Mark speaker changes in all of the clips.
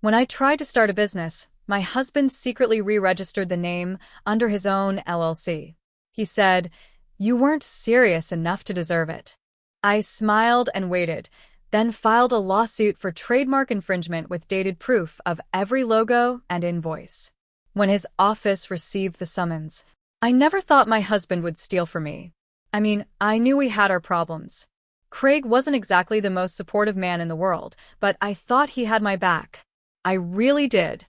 Speaker 1: When I tried to start a business, my husband secretly re-registered the name under his own LLC. He said, "You weren't serious enough to deserve it." I smiled and waited, then filed a lawsuit for trademark infringement with dated proof of every logo and invoice. When his office received the summons, I never thought my husband would steal from me. I mean, I knew we had our problems. Craig wasn't exactly the most supportive man in the world, but I thought he had my back. I really did.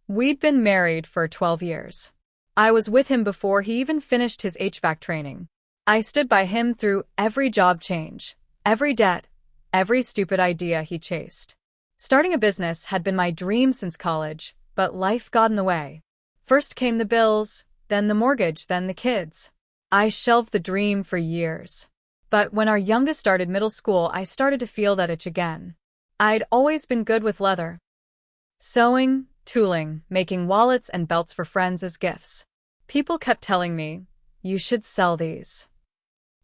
Speaker 1: We'd been married for 12 years. I was with him before he even finished his HVAC training. I stood by him through every job change, every debt, every stupid idea he chased. Starting a business had been my dream since college, but life got in the way. First came the bills, then the mortgage, then the kids. I shelved the dream for years. But when our youngest started middle school, I started to feel that itch again. I'd always been good with leather. Sewing, tooling, making wallets and belts for friends as gifts. People kept telling me, "You should sell these."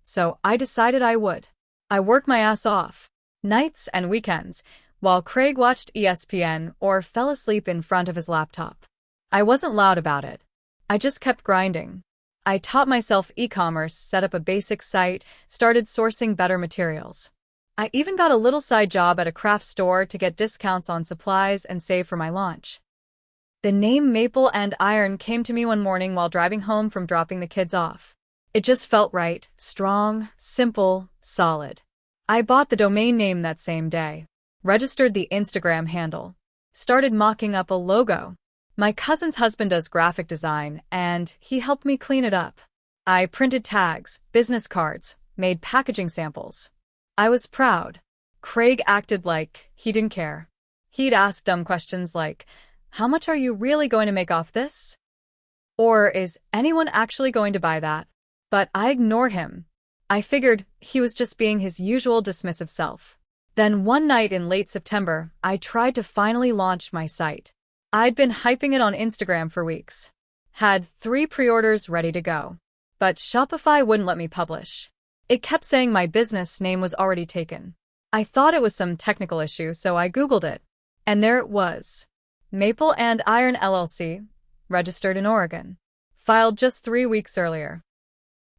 Speaker 1: So I decided I would. I worked my ass off, nights and weekends, while Craig watched ESPN or fell asleep in front of his laptop. I wasn't loud about it. I just kept grinding. I taught myself e-commerce, set up a basic site, started sourcing better materials. I even got a little side job at a craft store to get discounts on supplies and save for my launch. The name Maple and Iron came to me one morning while driving home from dropping the kids off. It just felt right, strong, simple, solid. I bought the domain name that same day, registered the Instagram handle, started mocking up a logo. My cousin's husband does graphic design, and he helped me clean it up. I printed tags, business cards, made packaging samples. I was proud. Craig acted like he didn't care. He'd ask dumb questions like, "How much are you really going to make off this?" Or, "Is anyone actually going to buy that?" But I ignored him. I figured he was just being his usual dismissive self. Then one night in late September, I tried to finally launch my site. I'd been hyping it on Instagram for weeks. Had 3 pre-orders ready to go. But Shopify wouldn't let me publish. It kept saying my business name was already taken. I thought it was some technical issue, so I Googled it. And there it was. Maple and Iron LLC, registered in Oregon. Filed just 3 weeks earlier.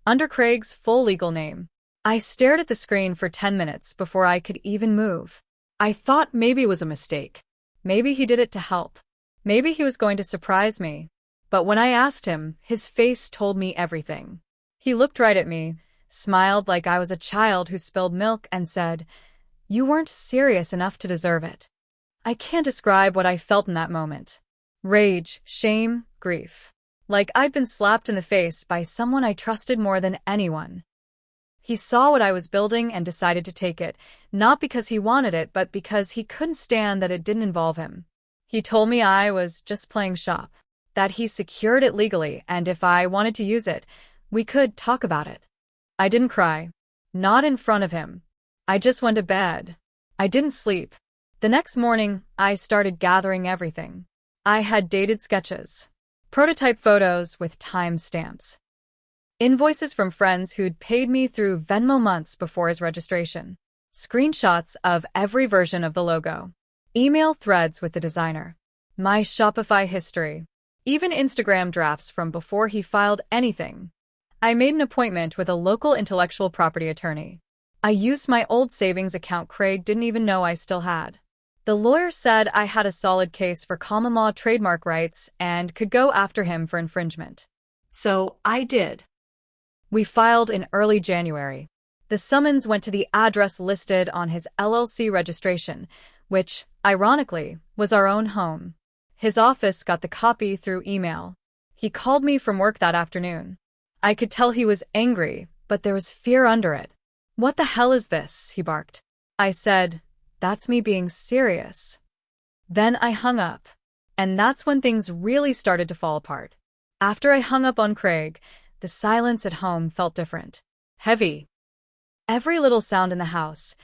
Speaker 1: Under Craig's full legal name. I stared at the screen for 10 minutes before I could even move. I thought maybe it was a mistake. Maybe he did it to help. Maybe he was going to surprise me. But when I asked him, his face told me everything. He looked right at me, smiled like I was a child who spilled milk, and said, "You weren't serious enough to deserve it." I can't describe what I felt in that moment. Rage, shame, grief. Like I'd been slapped in the face by someone I trusted more than anyone. He saw what I was building and decided to take it, not because he wanted it, but because he couldn't stand that it didn't involve him. He told me I was just playing shop, that he secured it legally, and if I wanted to use it, we could talk about it. I didn't cry. Not in front of him. I just went to bed. I didn't sleep. The next morning, I started gathering everything. I had dated sketches, prototype photos with timestamps, invoices from friends who'd paid me through Venmo months before his registration, screenshots of every version of the logo, email threads with the designer, my Shopify history, even Instagram drafts from before he filed anything. I made an appointment with a local intellectual property attorney. I used my old savings account Craig didn't even know I still had. The lawyer said I had a solid case for common law trademark rights and could go after him for infringement. So I did. We filed in early January. The summons went to the address listed on his LLC registration, which, ironically, was our own home. His office got the copy through email. He called me from work that afternoon. I could tell he was angry, but there was fear under it. "What the hell is this?" he barked. I said, "That's me being serious." Then I hung up. And that's when things really started to fall apart. After I hung up on Craig, the silence at home felt different. Heavy. Every little sound in the house,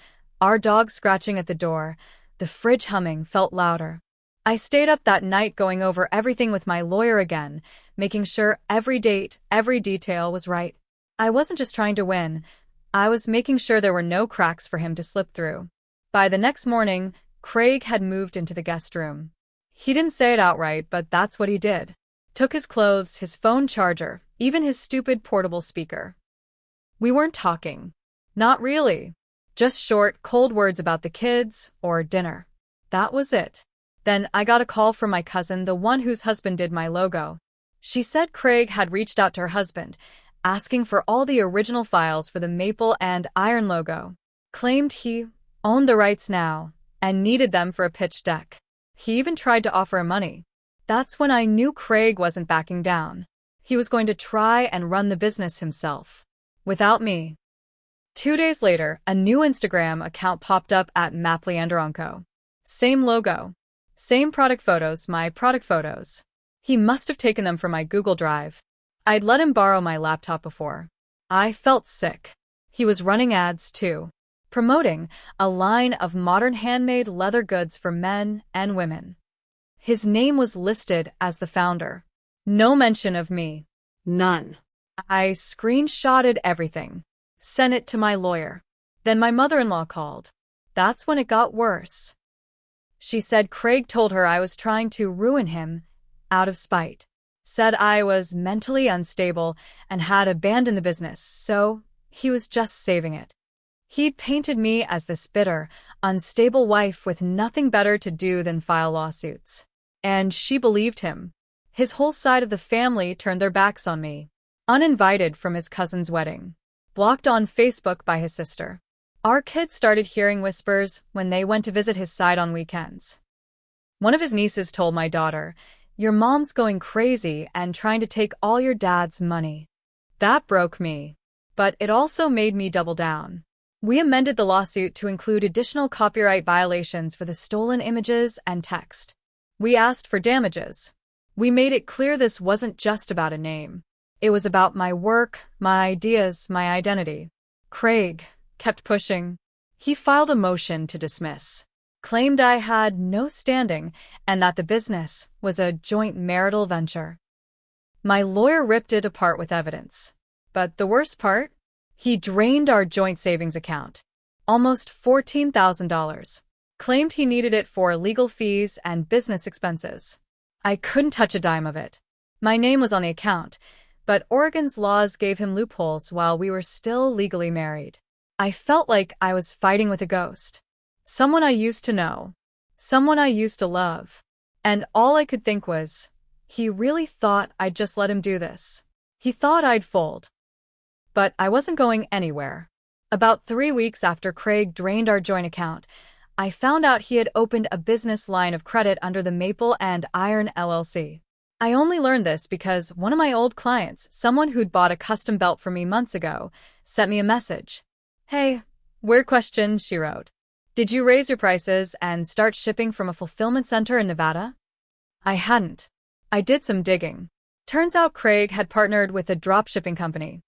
Speaker 1: our dog scratching at the door, the fridge humming, felt louder. I stayed up that night going over everything with my lawyer again, making sure every date, every detail was right. I wasn't just trying to win. I was making sure there were no cracks for him to slip through. By the next morning, Craig had moved into the guest room. He didn't say it outright, but that's what he did. Took his clothes, his phone charger, even his stupid portable speaker. We weren't talking. Not really. Just short, cold words about the kids or dinner. That was it. Then I got a call from my cousin, the one whose husband did my logo. She said Craig had reached out to her husband, asking for all the original files for the maple and iron logo. Claimed he owned the rights now and needed them for a pitch deck. He even tried to offer him money. That's when I knew Craig wasn't backing down. He was going to try and run the business himself. Without me. 2 days later, a new Instagram account popped up at @MapLeanderonco. Same logo. Same product photos, my product photos. He must have taken them from my Google Drive. I'd let him borrow my laptop before. I felt sick. He was running ads too. Promoting a line of modern handmade leather goods for men and women. His name was listed as the founder. No mention of me. None. I screenshotted everything. Sent it to my lawyer. Then my mother-in-law called. That's when it got worse. She said Craig told her I was trying to ruin him out of spite. Said I was mentally unstable and had abandoned the business, so he was just saving it. He'd painted me as this bitter, unstable wife with nothing better to do than file lawsuits. And she believed him. His whole side of the family turned their backs on me. Uninvited from his cousin's wedding. Blocked on Facebook by his sister. Our kids started hearing whispers when they went to visit his side on weekends. One of his nieces told my daughter, "Your mom's going crazy and trying to take all your dad's money." That broke me. But it also made me double down. We amended the lawsuit to include additional copyright violations for the stolen images and text. We asked for damages. We made it clear this wasn't just about a name. It was about my work, my ideas, my identity. Craig kept pushing. He filed a motion to dismiss. Claimed I had no standing and that the business was a joint marital venture. My lawyer ripped it apart with evidence. But the worst part? He drained our joint savings account. Almost $14,000. Claimed he needed it for legal fees and business expenses. I couldn't touch a dime of it. My name was on the account, but Oregon's laws gave him loopholes while we were still legally married. I felt like I was fighting with a ghost. Someone I used to know. Someone I used to love. And all I could think was, he really thought I'd just let him do this. He thought I'd fold. But I wasn't going anywhere. About 3 weeks after Craig drained our joint account, I found out he had opened a business line of credit under the Maple and Iron LLC. I only learned this because one of my old clients, someone who'd bought a custom belt for me months ago, sent me a message. "Hey, weird question," she wrote. "Did you raise your prices and start shipping from a fulfillment center in Nevada?" I hadn't. I did some digging. Turns out Craig had partnered with a dropshipping company.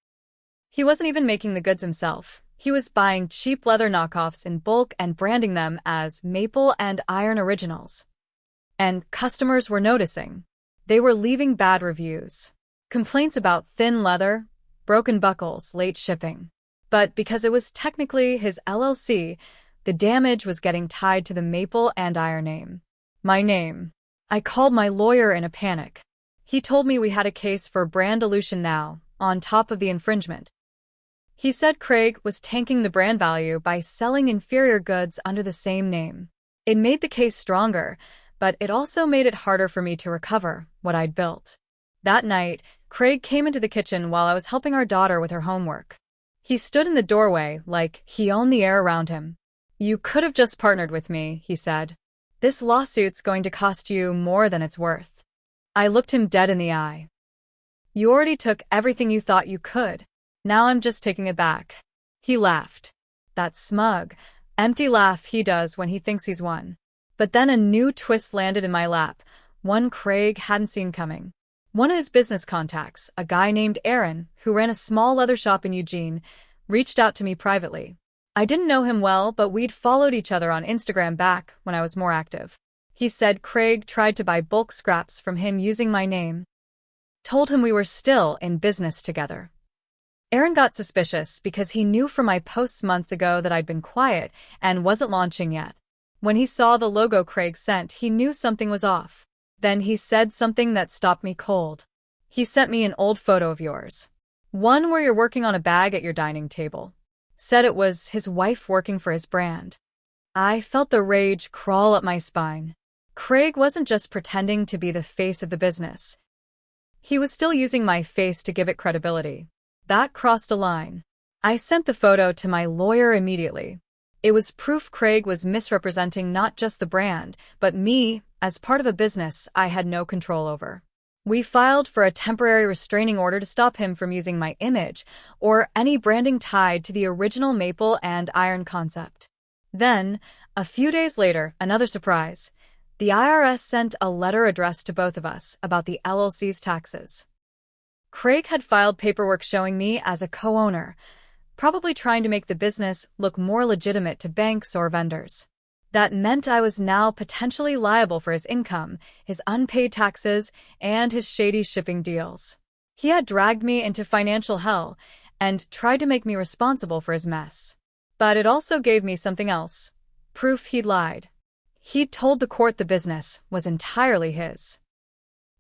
Speaker 1: He wasn't even making the goods himself. He was buying cheap leather knockoffs in bulk and branding them as Maple and Iron Originals. And customers were noticing. They were leaving bad reviews. Complaints about thin leather, broken buckles, late shipping. But because it was technically his LLC, the damage was getting tied to the Maple and Iron name. My name. I called my lawyer in a panic. He told me we had a case for brand dilution now, on top of the infringement. He said Craig was tanking the brand value by selling inferior goods under the same name. It made the case stronger, but it also made it harder for me to recover what I'd built. That night, Craig came into the kitchen while I was helping our daughter with her homework. He stood in the doorway like he owned the air around him. "You could have just partnered with me," he said. "This lawsuit's going to cost you more than it's worth." I looked him dead in the eye. "You already took everything you thought you could. Now I'm just taking it back." He laughed. That smug, empty laugh he does when he thinks he's won. But then a new twist landed in my lap, one Craig hadn't seen coming. One of his business contacts, a guy named Aaron, who ran a small leather shop in Eugene, reached out to me privately. I didn't know him well, but we'd followed each other on Instagram back when I was more active. He said Craig tried to buy bulk scraps from him using my name. Told him we were still in business together. Aaron got suspicious because he knew from my posts months ago that I'd been quiet and wasn't launching yet. When he saw the logo Craig sent, he knew something was off. Then he said something that stopped me cold. He sent me an old photo of yours. One where you're working on a bag at your dining table. Said it was his wife working for his brand. I felt the rage crawl up my spine. Craig wasn't just pretending to be the face of the business. He was still using my face to give it credibility. That crossed a line. I sent the photo to my lawyer immediately. It was proof Craig was misrepresenting not just the brand, but me, as part of a business I had no control over. We filed for a temporary restraining order to stop him from using my image or any branding tied to the original maple and iron concept. Then, a few days later, another surprise. The IRS sent a letter addressed to both of us about the LLC's taxes. Craig had filed paperwork showing me as a co-owner, probably trying to make the business look more legitimate to banks or vendors. That meant I was now potentially liable for his income, his unpaid taxes, and his shady shipping deals. He had dragged me into financial hell and tried to make me responsible for his mess. But it also gave me something else. Proof he'd lied. He'd told the court the business was entirely his.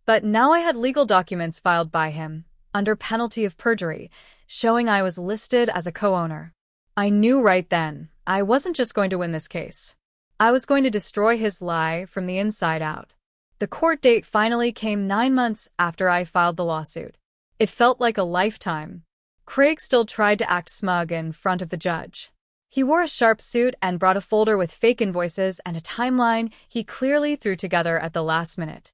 Speaker 1: But now I had legal documents filed by him, under penalty of perjury, showing I was listed as a co-owner. I knew right then I wasn't just going to win this case. I was going to destroy his lie from the inside out. The court date finally came 9 months after I filed the lawsuit. It felt like a lifetime. Craig still tried to act smug in front of the judge. He wore a sharp suit and brought a folder with fake invoices and a timeline he clearly threw together at the last minute.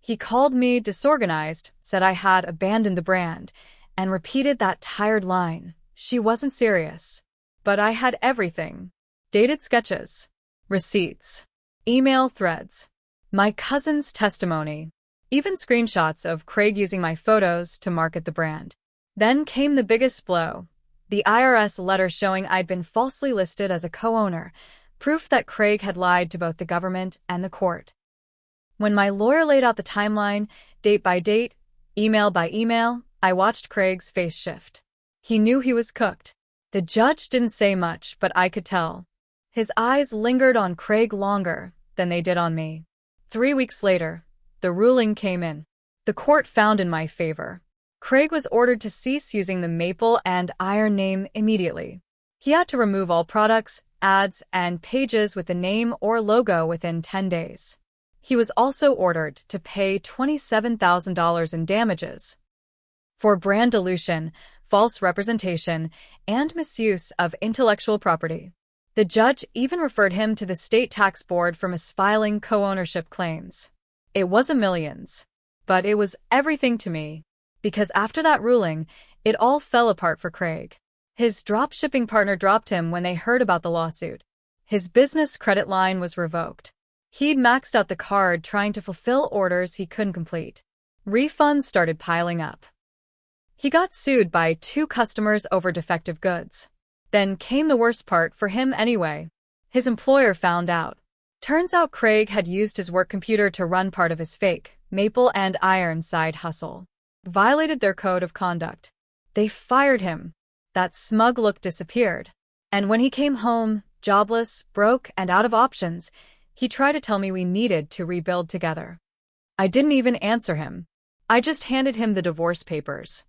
Speaker 1: He called me disorganized, said I had abandoned the brand, and repeated that tired line. She wasn't serious. But I had everything. Dated sketches, receipts, email threads, my cousin's testimony, even screenshots of Craig using my photos to market the brand. Then came the biggest blow. The IRS letter showing I'd been falsely listed as a co-owner, proof that Craig had lied to both the government and the court. When my lawyer laid out the timeline, date by date, email by email, I watched Craig's face shift. He knew he was cooked. The judge didn't say much, but I could tell. His eyes lingered on Craig longer than they did on me. 3 weeks later, the ruling came in. The court found in my favor. Craig was ordered to cease using the maple and iron name immediately. He had to remove all products, ads, and pages with the name or logo within 10 days. He was also ordered to pay $27,000 in damages for brand dilution, false representation, and misuse of intellectual property. The judge even referred him to the state tax board for misfiling co-ownership claims. It wasn't millions, but it was everything to me, because after that ruling, it all fell apart for Craig. His drop-shipping partner dropped him when they heard about the lawsuit. His business credit line was revoked. He'd maxed out the card trying to fulfill orders he couldn't complete. Refunds started piling up. He got sued by 2 customers over defective goods. Then came the worst part for him anyway. His employer found out. Turns out Craig had used his work computer to run part of his fake, maple and iron side hustle. Violated their code of conduct. They fired him. That smug look disappeared. And when he came home, jobless, broke, and out of options, he tried to tell me we needed to rebuild together. I didn't even answer him. I just handed him the divorce papers.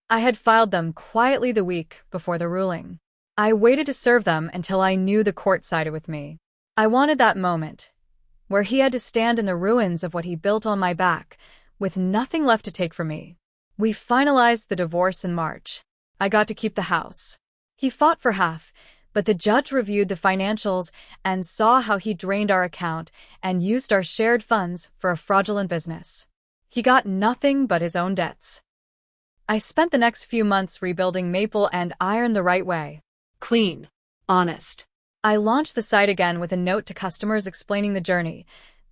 Speaker 1: I had filed them quietly the week before the ruling. I waited to serve them until I knew the court sided with me. I wanted that moment, where he had to stand in the ruins of what he built on my back, with nothing left to take from me. We finalized the divorce in March. I got to keep the house. He fought for half, but the judge reviewed the financials and saw how he drained our account and used our shared funds for a fraudulent business. He got nothing but his own debts. I spent the next few months rebuilding maple and iron the right way.
Speaker 2: Clean. Honest.
Speaker 1: I launched the site again with a note to customers explaining the journey.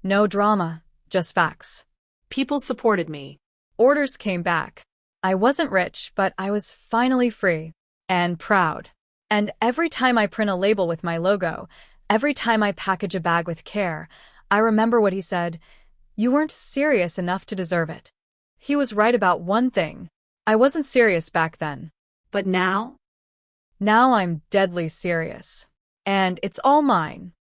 Speaker 1: No drama, just facts.
Speaker 2: People supported me.
Speaker 1: Orders came back. I wasn't rich, but I was finally free. And proud. And every time I print a label with my logo, every time I package a bag with care, I remember what he said. You weren't serious enough to deserve it. He was right about one thing. I wasn't serious back then.
Speaker 2: But now?
Speaker 1: Now I'm deadly serious. And it's all mine.